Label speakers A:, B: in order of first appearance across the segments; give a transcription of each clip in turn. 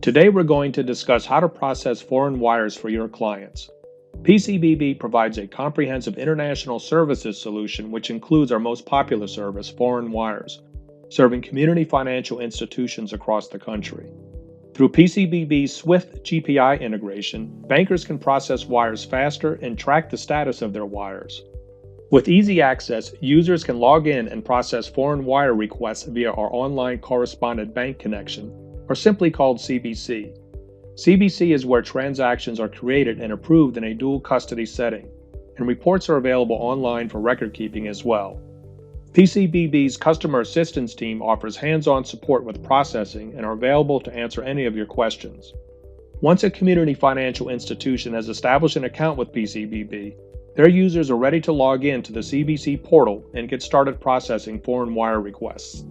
A: Today we're going to discuss how to process foreign wires for your clients. PCBB provides a comprehensive international services solution which includes our most popular service, foreign wires, serving community financial institutions across the country. Through PCBB's Swift GPI integration, bankers can process wires faster and track the status of their wires. With easy access, users can log in and process foreign wire requests via our online Correspondent bank connection, or simply called CBC. CBC is where transactions are created and approved in a dual custody setting, and reports are available online for record keeping as well. PCBB's customer assistance team offers hands-on support with processing and are available to answer any of your questions. Once a community financial institution has established an account with PCBB, their users are ready to log in to the CBC portal and get started processing foreign wire requests.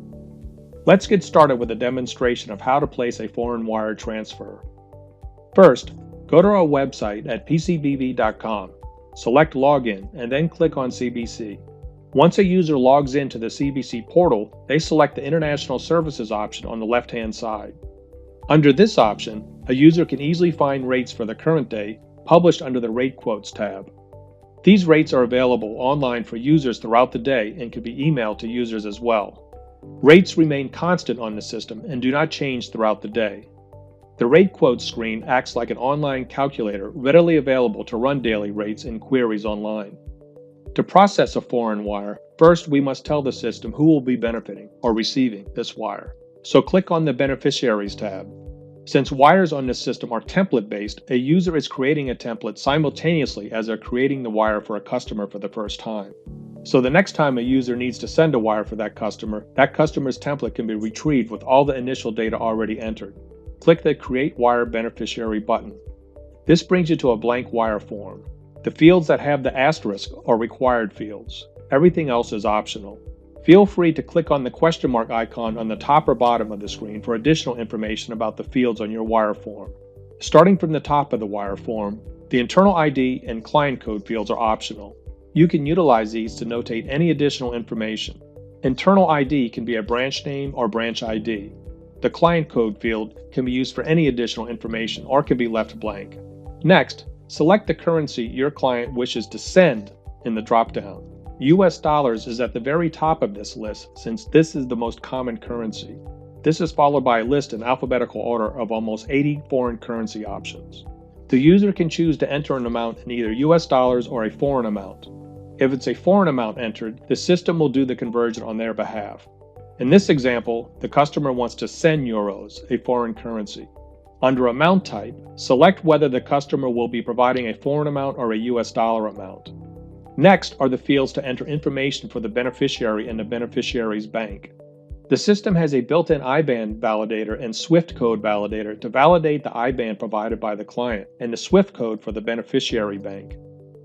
A: Let's get started with a demonstration of how to place a foreign wire transfer. First, go to our website at pcbb.com, select Login, and then click on CBC. Once a user logs into the CBC portal, they select the International Services option on the left-hand side. Under this option, a user can easily find rates for the current day, published under the Rate Quotes tab. These rates are available online for users throughout the day and can be emailed to users as well. Rates remain constant on the system and do not change throughout the day. The Rate Quotes screen acts like an online calculator readily available to run daily rates and queries online. To process a foreign wire, first we must tell the system who will be benefiting or receiving this wire. So click on the Beneficiaries tab. Since wires on this system are template-based, a user is creating a template simultaneously as they're creating the wire for a customer for the first time. So the next time a user needs to send a wire for that customer's template can be retrieved with all the initial data already entered. Click the Create Wire Beneficiary button. This brings you to a blank wire form. The fields that have the asterisk are required fields. Everything else is optional. Feel free to click on the question mark icon on the top or bottom of the screen for additional information about the fields on your wire form. Starting from the top of the wire form, the internal ID and client code fields are optional. You can utilize these to notate any additional information. Internal ID can be a branch name or branch ID. The client code field can be used for any additional information or can be left blank. Next, select the currency your client wishes to send in the drop-down. US dollars is at the very top of this list since this is the most common currency. This is followed by a list in alphabetical order of almost 80 foreign currency options. The user can choose to enter an amount in either US dollars or a foreign amount. If it's a foreign amount entered, the system will do the conversion on their behalf. In this example, the customer wants to send euros, a foreign currency. Under amount type, select whether the customer will be providing a foreign amount or a US dollar amount. Next are the fields to enter information for the beneficiary and the beneficiary's bank. The system has a built-in IBAN validator and SWIFT code validator to validate the IBAN provided by the client and the SWIFT code for the beneficiary bank.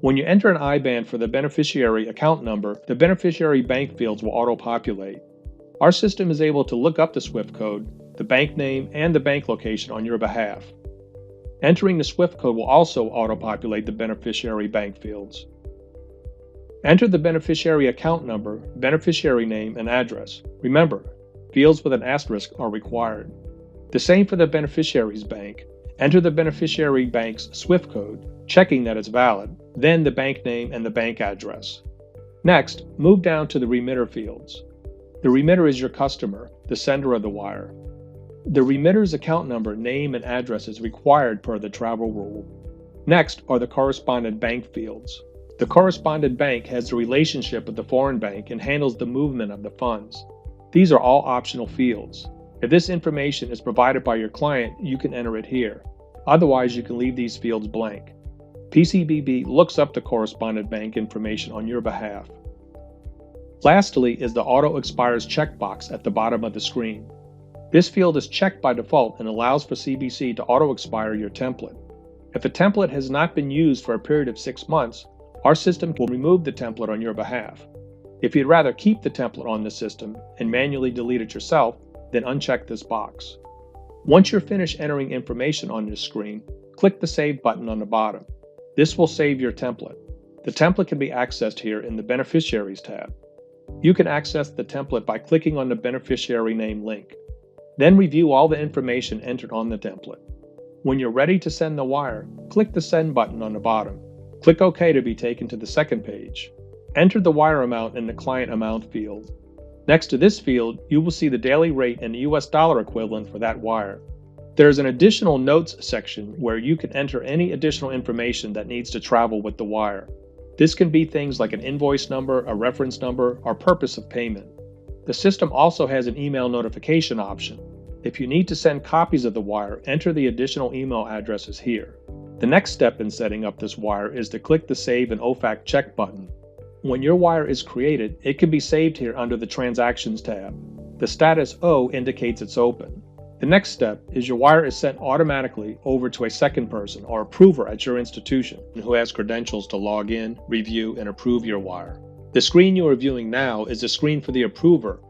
A: When you enter an IBAN for the beneficiary account number, the beneficiary bank fields will auto-populate. Our system is able to look up the SWIFT code, the bank name, and the bank location on your behalf. Entering the SWIFT code will also auto-populate the beneficiary bank fields. Enter the beneficiary account number, beneficiary name, and address. Remember, fields with an asterisk are required. The same for the beneficiary's bank. Enter the beneficiary bank's SWIFT code, checking that it's valid, then the bank name and the bank address. Next, move down to the remitter fields. The remitter is your customer, the sender of the wire. The remitter's account number, name, and address is required per the travel rule. Next are the correspondent bank fields. The correspondent bank has the relationship with the foreign bank and handles the movement of the funds. These are all optional fields. If this information is provided by your client, you can enter it here. Otherwise, you can leave these fields blank. PCBB looks up the correspondent bank information on your behalf. Lastly is the Auto Expires checkbox at the bottom of the screen. This field is checked by default and allows for CBC to auto-expire your template. If a template has not been used for a period of 6 months, our system will remove the template on your behalf. If you'd rather keep the template on the system and manually delete it yourself, then uncheck this box. Once you're finished entering information on this screen, click the Save button on the bottom. This will save your template. The template can be accessed here in the Beneficiaries tab. You can access the template by clicking on the beneficiary name link. Then review all the information entered on the template. When you're ready to send the wire, click the Send button on the bottom. Click OK to be taken to the second page. Enter the wire amount in the Client Amount field. Next to this field, you will see the daily rate and the US dollar equivalent for that wire. There is an additional Notes section where you can enter any additional information that needs to travel with the wire. This can be things like an invoice number, a reference number, or purpose of payment. The system also has an email notification option. If you need to send copies of the wire, enter the additional email addresses here. The next step in setting up this wire is to click the Save and OFAC check button. When your wire is created, it can be saved here under the Transactions tab. The status O indicates it's open. The next step is your wire is sent automatically over to a second person or approver at your institution who has credentials to log in, review, and approve your wire. The screen you are viewing now is the screen for the approver.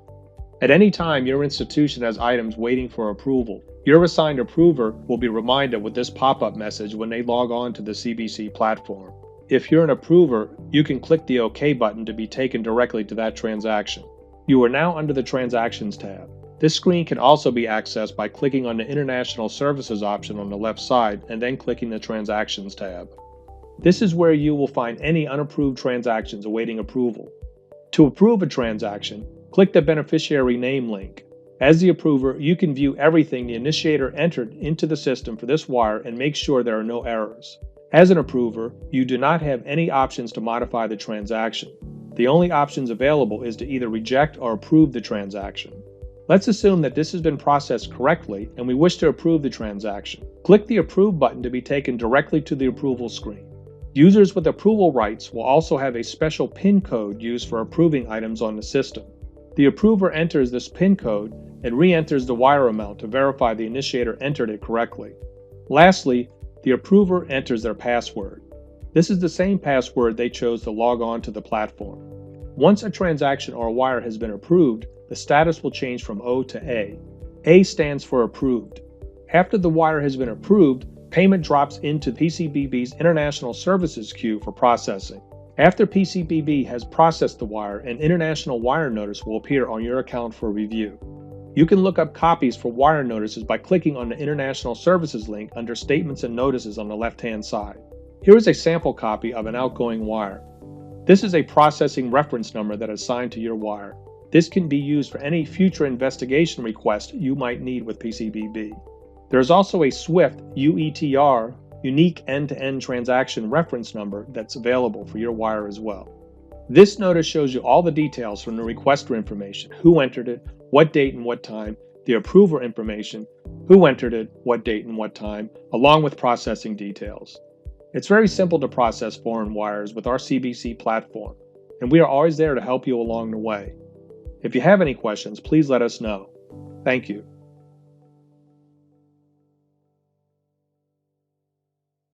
A: At any time your institution has items waiting for approval, your assigned approver will be reminded with this pop-up message when they log on to the CBC platform. If you're an approver, you can click the OK button to be taken directly to that transaction. You are now under the Transactions tab. This screen can also be accessed by clicking on the International Services option on the left side and then clicking the Transactions tab. This is where you will find any unapproved transactions awaiting approval. To approve a transaction, click the Beneficiary Name link. As the approver, you can view everything the initiator entered into the system for this wire and make sure there are no errors. As an approver, you do not have any options to modify the transaction. The only options available is to either reject or approve the transaction. Let's assume that this has been processed correctly and we wish to approve the transaction. Click the Approve button to be taken directly to the approval screen. Users with approval rights will also have a special PIN code used for approving items on the system. The approver enters this PIN code and re-enters the wire amount to verify the initiator entered it correctly. Lastly, the approver enters their password. This is the same password they chose to log on to the platform. Once a transaction or a wire has been approved, the status will change from O to A. A stands for Approved. After the wire has been approved, payment drops into PCBB's International Services queue for processing. After PCBB has processed the wire, an International Wire Notice will appear on your account for review. You can look up copies for wire notices by clicking on the International Services link under Statements and Notices on the left-hand side. Here is a sample copy of an outgoing wire. This is a processing reference number that is assigned to your wire. This can be used for any future investigation request you might need with PCBB. There is also a SWIFT UETR, Unique End-to-End Transaction Reference Number, that's available for your wire as well. This notice shows you all the details from the requester information, who entered it, what date and what time, the approver information, who entered it, what date and what time, along with processing details. It's very simple to process foreign wires with our CBC platform, and we are always there to help you along the way. If you have any questions, please let us know. Thank you.